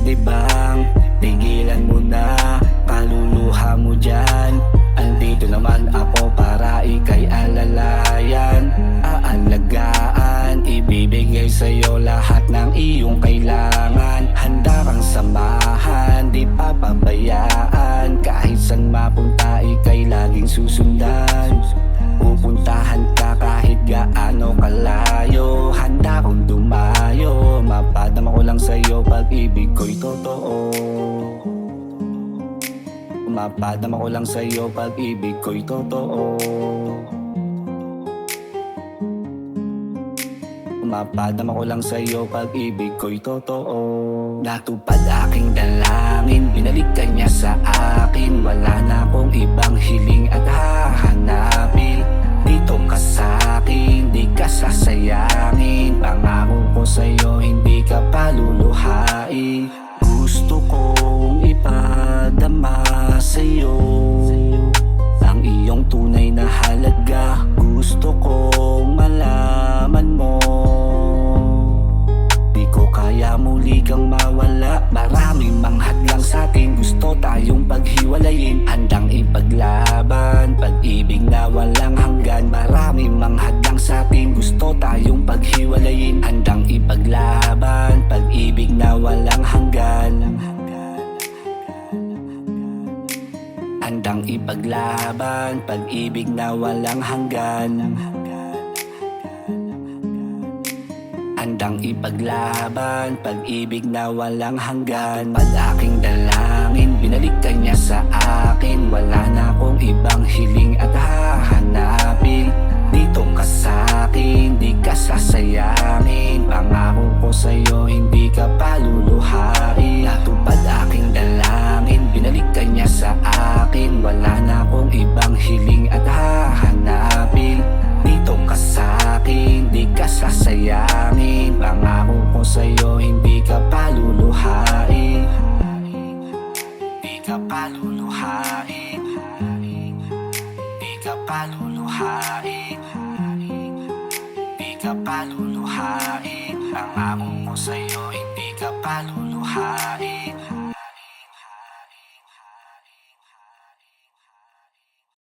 pwede bang tigilan mo na kaluluha mo dyan? Andito naman ako para ika'y alalayan, aalagaan, ibibigay sa'yo lahat ng iyong kailangan. Handa kang samahan, di papabayaan, kahit saan mapunta ika'y laging susundan. Pupuntahan ka kahit gaano kalayo, handa kong dumayo, mapadama ko lang sa'yo pag-ibig ko'y totoo. Mapadama ko lang sa'yo pag-ibig ko'y totoo. Mapadama ko lang sa'yo pag-ibig ko'y totoo. Natupad aking dalangin, binalik ka niya sa akin. Wala na akong ibang hiling at hahanapin. Dito ka sa'kin, di ka sasayangin. Pangako ko sa'yo, hindi ka paluluhain. Gusto kong ipadama sa'yo ang iyong tunay na halaga. Gusto kong malaman mo, di ko kaya muli kang mawala. Maraming manghadlang sa'tin, gusto tayong paghiwalayin. Handang ipaglaban, pag-ibig na walang hanggan. Maraming manghadlang sa'tin, gusto tayong paghiwalayin. Handang ipaglaban, pag-ibig na walang hanggan. Handang ipaglaban, pag-ibig na walang hanggan. Handang ipaglaban, pag-ibig na walang hanggan. Pag aking dalangin, binalik ka niya sa akin. Wala na akong ibang hiling at hahanapin. Dito ka sa'kin, di ka sasayangin. Pangako ko sa'yo, hindi ka paluluhain. Natupad aking dalangin, binalik ka niya sa akin. Wala na akong ibang hiling at hahanapin. Dito ka sa'kin, di ka sasayangin. Pangako ko sa'yo, hindi ka paluluhain. Di ka paluluhain. Di ka paluluhain. Di ka paluluhain. Pangako ko sa'yo, hindi ka paluluhain.